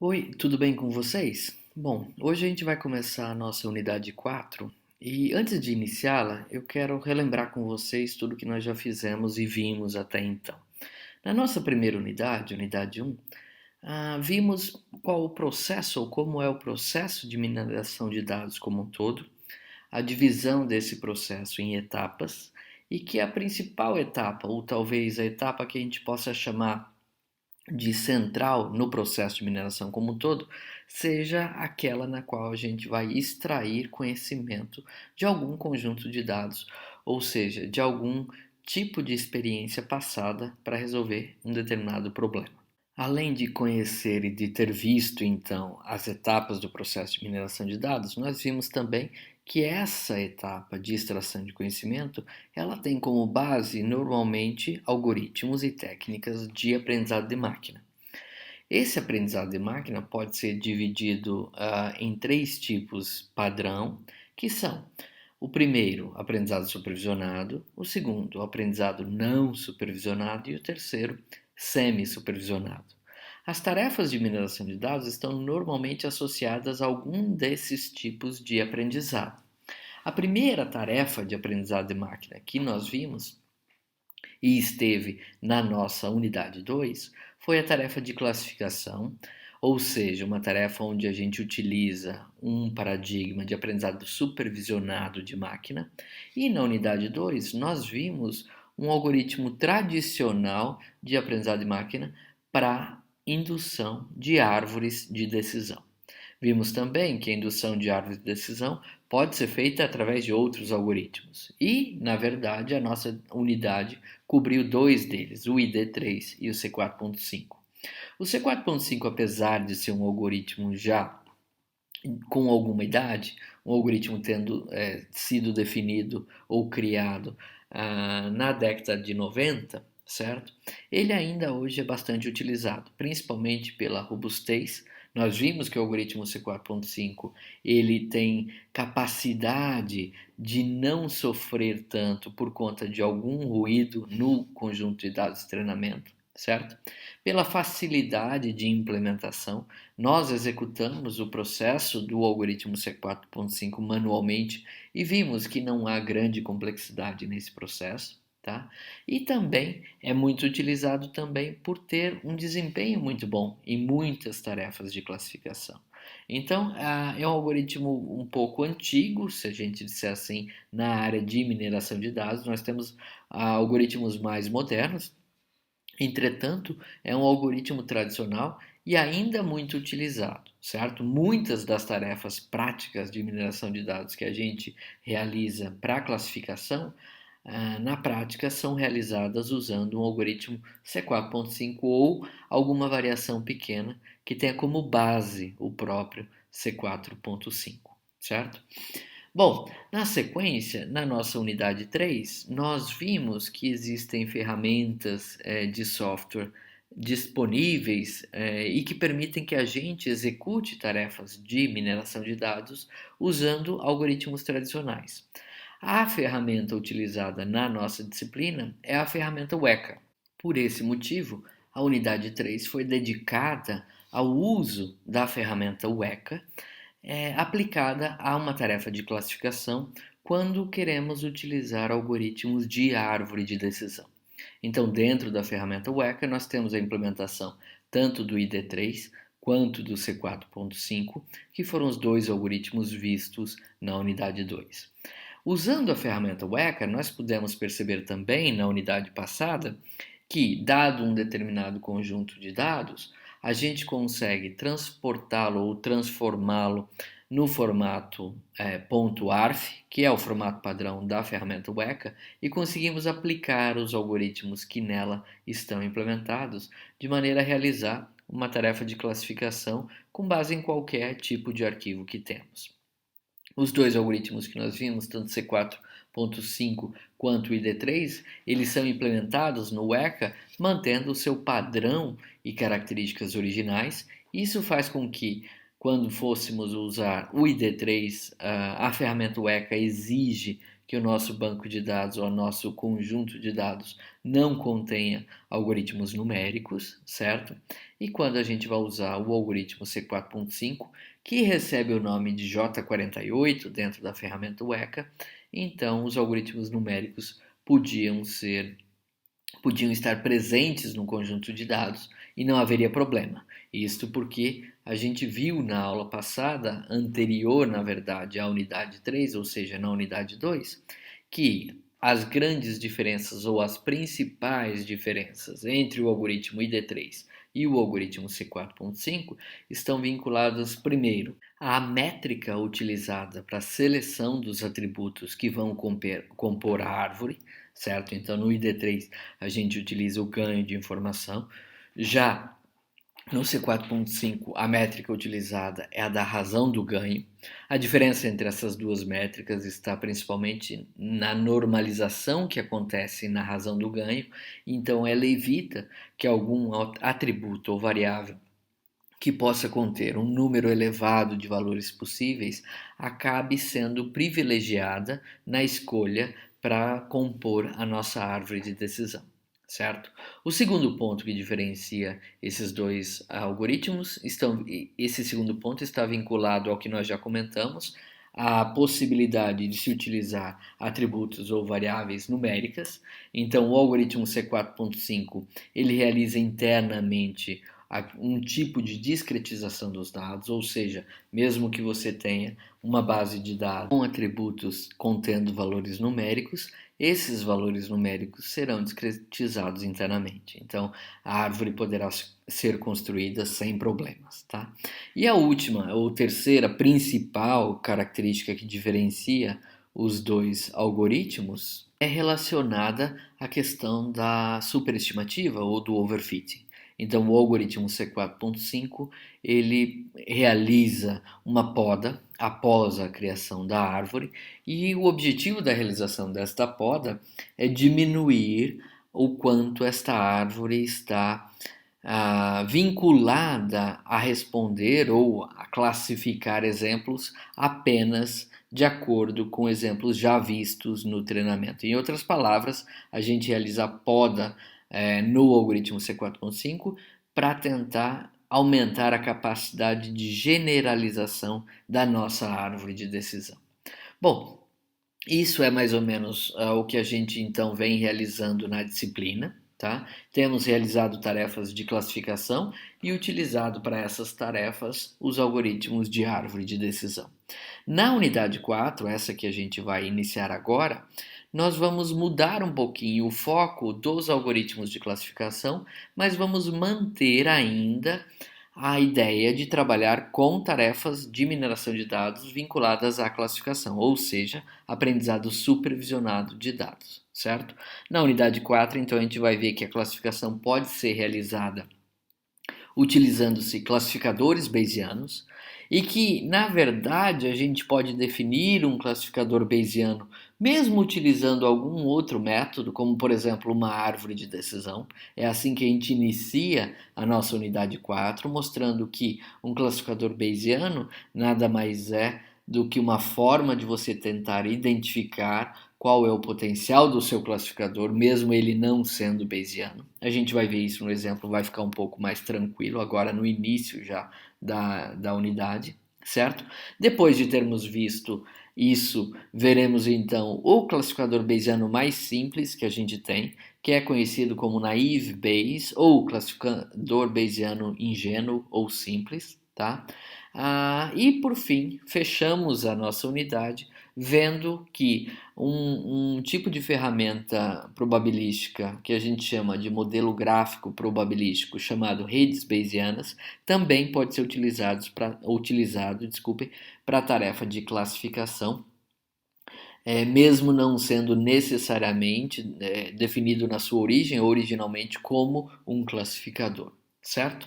Oi, tudo bem com vocês? Bom, hoje a gente vai começar a nossa unidade 4 e antes de iniciá-la, eu quero relembrar com vocês tudo que nós já fizemos e vimos até então. Na nossa primeira unidade, unidade 1, vimos qual o processo ou como é o processo de mineração de dados como um todo, a divisão desse processo em etapas e que a principal etapa, ou talvez a etapa que a gente possa chamar de central no processo de mineração como um todo, seja aquela na qual a gente vai extrair conhecimento de algum conjunto de dados, ou seja, de algum tipo de experiência passada para resolver um determinado problema. Além de conhecer e de ter visto então as etapas do processo de mineração de dados, nós vimos também que essa etapa de extração de conhecimento, ela tem como base normalmente algoritmos e técnicas de aprendizado de máquina. Esse aprendizado de máquina pode ser dividido em três tipos padrão, que são o primeiro, aprendizado supervisionado, o segundo, aprendizado não supervisionado e o terceiro, semi-supervisionado. As tarefas de mineração de dados estão normalmente associadas a algum desses tipos de aprendizado. A primeira tarefa de aprendizado de máquina que nós vimos e esteve na nossa unidade 2 foi a tarefa de classificação, ou seja, uma tarefa onde a gente utiliza um paradigma de aprendizado supervisionado de máquina. E na unidade 2 nós vimos um algoritmo tradicional de aprendizado de máquina para indução de árvores de decisão. Vimos também que a indução de árvores de decisão pode ser feita através de outros algoritmos. E, na verdade, a nossa unidade cobriu dois deles, o ID3 e o C4.5. O C4.5, apesar de ser um algoritmo já com alguma idade, um algoritmo tendo sido definido ou criado na década de 90, certo? Ele ainda hoje é bastante utilizado, principalmente pela robustez. Nós vimos que o algoritmo C4.5 ele tem capacidade de não sofrer tanto por conta de algum ruído no conjunto de dados de treinamento, certo? Pela facilidade de implementação, nós executamos o processo do algoritmo C4.5 manualmente e vimos que não há grande complexidade nesse processo. Tá? E também é muito utilizado também por ter um desempenho muito bom em muitas tarefas de classificação. Então, é um algoritmo um pouco antigo, se a gente disser assim, na área de mineração de dados. Nós temos algoritmos mais modernos. Entretanto, é um algoritmo tradicional e ainda muito utilizado, certo? Muitas das tarefas práticas de mineração de dados que a gente realiza para classificação, na prática são realizadas usando um algoritmo C4.5 ou alguma variação pequena que tenha como base o próprio C4.5, certo? Bom, na sequência, na nossa unidade 3, nós vimos que existem ferramentas de software disponíveis e que permitem que a gente execute tarefas de mineração de dados usando algoritmos tradicionais. A ferramenta utilizada na nossa disciplina é a ferramenta Weka. Por esse motivo, a unidade 3 foi dedicada ao uso da ferramenta Weka aplicada a uma tarefa de classificação quando queremos utilizar algoritmos de árvore de decisão. Então, dentro da ferramenta Weka, nós temos a implementação tanto do ID3 quanto do C4.5, que foram os dois algoritmos vistos na unidade 2. Usando a ferramenta Weka, nós pudemos perceber também na unidade passada que, dado um determinado conjunto de dados, a gente consegue transportá-lo ou transformá-lo no formato .arf, que é o formato padrão da ferramenta Weka, e conseguimos aplicar os algoritmos que nela estão implementados de maneira a realizar uma tarefa de classificação com base em qualquer tipo de arquivo que temos. Os dois algoritmos que nós vimos, tanto C4.5 quanto o ID3, eles são implementados no Weka mantendo o seu padrão e características originais. Isso faz com que, quando fôssemos usar o ID3, a ferramenta Weka exige que o nosso banco de dados ou o nosso conjunto de dados não contenha algoritmos numéricos, certo? E quando a gente vai usar o algoritmo C4.5, que recebe o nome de J48 dentro da ferramenta Weka, então os algoritmos numéricos podiam estar presentes no conjunto de dados e não haveria problema. Isto porque a gente viu na aula passada, anterior, na verdade, à unidade 3, ou seja, na unidade 2, que as grandes diferenças ou as principais diferenças entre o algoritmo ID3 e o algoritmo C4.5 estão vinculadas, primeiro, à métrica utilizada para a seleção dos atributos que vão compor a árvore, certo? Então, no ID3, a gente utiliza o ganho de informação. Já no C4.5, a métrica utilizada é a da razão do ganho. A diferença entre essas duas métricas está principalmente na normalização que acontece na razão do ganho. Então, ela evita que algum atributo ou variável que possa conter um número elevado de valores possíveis acabe sendo privilegiada na escolha para compor a nossa árvore de decisão, certo? O segundo ponto que diferencia esses dois algoritmos, esse segundo ponto está vinculado ao que nós já comentamos, a possibilidade de se utilizar atributos ou variáveis numéricas. Então, o algoritmo C4.5 ele realiza internamente um tipo de discretização dos dados, ou seja, mesmo que você tenha uma base de dados com atributos contendo valores numéricos, esses valores numéricos serão discretizados internamente. Então, a árvore poderá ser construída sem problemas, tá? E a última, ou terceira principal característica que diferencia os dois algoritmos é relacionada à questão da superestimativa ou do overfitting. Então, o algoritmo C4.5 ele realiza uma poda após a criação da árvore e o objetivo da realização desta poda é diminuir o quanto esta árvore está vinculada a responder ou a classificar exemplos apenas de acordo com exemplos já vistos no treinamento. Em outras palavras, a gente realiza a poda no algoritmo C4.5 para tentar aumentar a capacidade de generalização da nossa árvore de decisão. Bom, isso é mais ou menos o que a gente então vem realizando na disciplina. Tá? Temos realizado tarefas de classificação e utilizado para essas tarefas os algoritmos de árvore de decisão. Na unidade 4, essa que a gente vai iniciar agora, nós vamos mudar um pouquinho o foco dos algoritmos de classificação, mas vamos manter ainda a ideia de trabalhar com tarefas de mineração de dados vinculadas à classificação, ou seja, aprendizado supervisionado de dados, certo? Na unidade 4, então, a gente vai ver que a classificação pode ser realizada utilizando-se classificadores bayesianos e que, na verdade, a gente pode definir um classificador bayesiano mesmo utilizando algum outro método, como por exemplo uma árvore de decisão. É assim que a gente inicia a nossa unidade 4, mostrando que um classificador bayesiano nada mais é do que uma forma de você tentar identificar qual é o potencial do seu classificador, mesmo ele não sendo bayesiano. A gente vai ver isso no exemplo, vai ficar um pouco mais tranquilo agora no início já da unidade, certo? Depois de termos visto isso, veremos então o classificador bayesiano mais simples que a gente tem, que é conhecido como naive Bayes, ou classificador bayesiano ingênuo ou simples, tá? E por fim, fechamos a nossa unidade vendo que um tipo de ferramenta probabilística que a gente chama de modelo gráfico probabilístico, chamado redes bayesianas, também pode ser utilizado para a tarefa de classificação, mesmo não sendo necessariamente definido na sua origem, originalmente como um classificador, certo?